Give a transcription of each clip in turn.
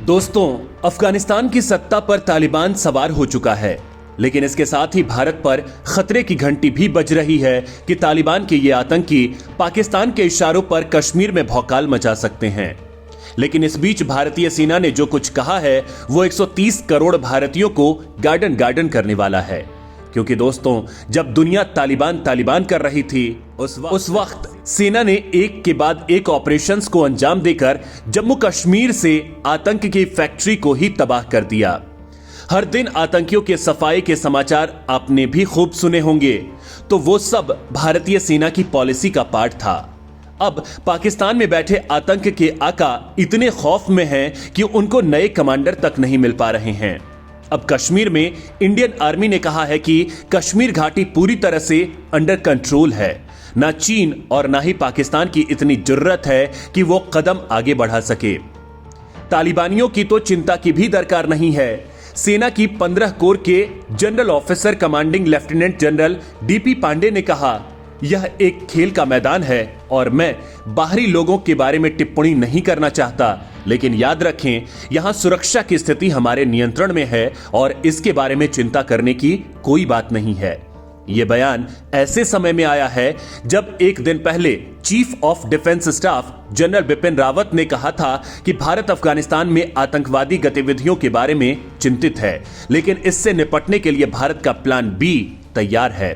दोस्तों, अफगानिस्तान की सत्ता पर तालिबान सवार हो चुका है, लेकिन इसके साथ ही भारत पर खतरे की घंटी भी बज रही है कि तालिबान के ये आतंकी पाकिस्तान के इशारों पर कश्मीर में भौकाल मचा सकते हैं। लेकिन इस बीच भारतीय सेना ने जो कुछ कहा है वो 130 करोड़ भारतीयों को गार्डन गार्डन करने वाला है। क्योंकि दोस्तों, जब दुनिया तालिबान कर रही थी उस वक्त सेना ने एक के बाद एक ऑपरेशंस को अंजाम देकर जम्मू कश्मीर से आतंक की फैक्ट्री को ही तबाह कर दिया। हर दिन आतंकियों के सफाई के समाचार आपने भी खूब सुने होंगे, तो वो सब भारतीय सेना की पॉलिसी का पार्ट था। अब पाकिस्तान में बैठे आतंक के आका इतने खौफ में हैं कि उनको नए कमांडर तक नहीं मिल पा रहे हैं। अब कश्मीर में इंडियन आर्मी ने कहा है कि कश्मीर घाटी पूरी तरह से अंडर कंट्रोल है। ना चीन और ना ही पाकिस्तान की इतनी जरूरत है कि वो कदम आगे बढ़ा सके। तालिबानियों की तो चिंता की भी दरकार नहीं है। सेना की 15 कोर के general officer commanding lieutenant general DP Pandey ने कहा, यह एक खेल का मैदान है और मैं बाहरी लोगों के बारे में टिप्पणी नहीं करना चाहता, लेकिन याद रखें, यहां सुरक्षा की स्थिति हमारे नियंत्रण में है और इसके बारे में चिंता करने की कोई बात नहीं है। यह बयान ऐसे समय में आया है जब एक दिन पहले chief of defence staff general Bipin Rawat ने कहा था कि भारत अफगानिस्तान में आतंकवादी गतिविधियों के बारे में चिंतित है, लेकिन इससे निपटने के लिए भारत का प्लान बी तैयार है।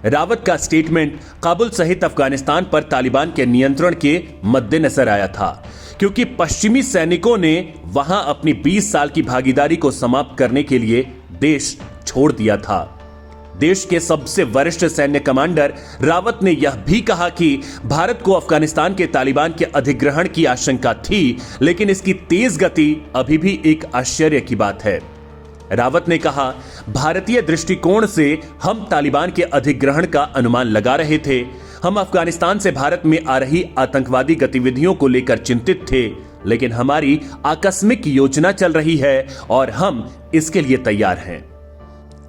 रावत का स्टेटमेंट काबुल सहित अफगानिस्तान पर तालिबान के नियंत्रण के मद्देनजर आया था, क्योंकि पश्चिमी सैनिकों ने वहां अपनी 20 साल की भागीदारी को समाप्त करने के लिए देश छोड़ दिया था। देश के सबसे वरिष्ठ सैन्य कमांडर रावत ने यह भी कहा कि भारत को अफगानिस्तान के तालिबान के अधिग्रहण की आशंका थी, लेकिन इसकी तेज गति अभी भी एक आश्चर्य की बात है। रावत ने कहा, भारतीय दृष्टिकोण से हम तालिबान के अधिग्रहण का अनुमान लगा रहे थे। हम अफगानिस्तान से भारत में आ रही आतंकवादी गतिविधियों को लेकर चिंतित थे, लेकिन हमारी आकस्मिक योजना चल रही है और हम इसके लिए तैयार हैं।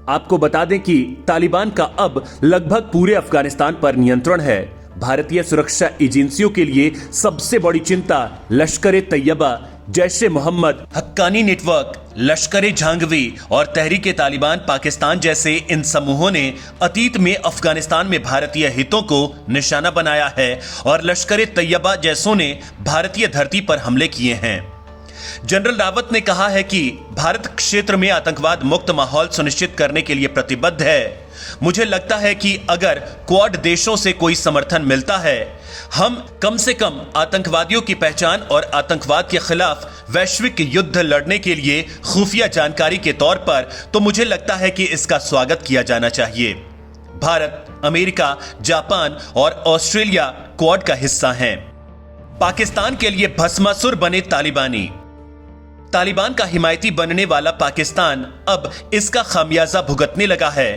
आपको बता दें कि तालिबान का अब लगभग पूरे अफगानिस्तान पर नियंत्रण है। भारतीय सुरक्षा एजेंसियों के लिए सबसे बड़ी चिंता लश्कर-ए-तैयबा, जैश-ए-मोहम्मद, हक्कानी नेटवर्क, लश्कर-ए-झांगवी और तहरीक-ए-तालिबान पाकिस्तान जैसे इन समूहों ने अतीत में अफगानिस्तान में भारतीय हितों को निशाना बनाया है और लश्कर-ए-तैयबा जैसों ने भारतीय धरती पर हमले किए हैं। जनरल रावत ने कहा है कि भारत क्षेत्र में आतंकवाद मुक्त माहौल सुनिश्चित करने के लिए प्रतिबद्ध है। मुझे लगता है कि अगर क्वाड देशों से कोई समर्थन मिलता है, हम कम से कम आतंकवादियों की पहचान और आतंकवाद के खिलाफ वैश्विक युद्ध लड़ने के लिए खुफिया जानकारी के तौर पर, तो मुझे लगता है कि इसका स्वागत किया जाना चाहिए। भारत, अमेरिका, जापान और ऑस्ट्रेलिया क्वाड का हिस्सा हैं। पाकिस्तान के लिए भस्मासुर बने तालिबान का हिमायती बनने वाला पाकिस्तान अब इसका खामियाजा भुगतने लगा है।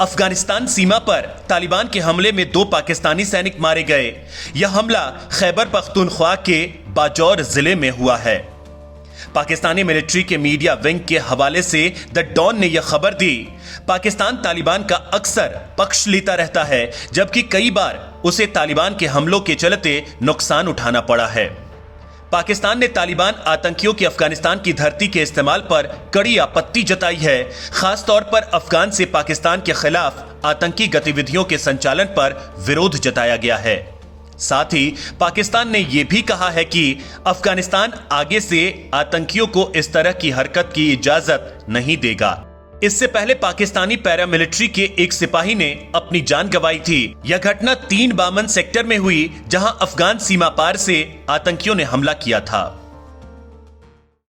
अफगानिस्तान सीमा पर तालिबान के हमले में 2 पाकिस्तानी सैनिक मारे गए। यह हमला खैबर पख्तूनख्वा के बाजौर जिले में हुआ है। पाकिस्तानी मिलिट्री के मीडिया विंग के हवाले से द डॉन ने यह खबर दी। पाकिस्तान तालिबान का अक्सर पक्ष लेता रहता है, जबकि कई बार उसे तालिबान के हमलों के चलते नुकसान उठाना पड़ा है। पाकिस्तान ने तालिबान आतंकियों के अफगानिस्तान की धरती के इस्तेमाल पर कड़ी आपत्ति जताई है। खास तौर पर अफगान से पाकिस्तान के खिलाफ आतंकी गतिविधियों के संचालन पर विरोध जताया गया है। साथ ही पाकिस्तान ने यह भी कहा है कि अफगानिस्तान आगे से आतंकियों को इस तरह की हरकत की इजाजत नहीं देगा। इससे पहले पाकिस्तानी पैरामिलिट्री के एक सिपाही ने अपनी जान गंवाई थी। यह घटना 3 बामन सेक्टर में हुई, जहां अफगान सीमा पार से आतंकियों ने हमला किया था।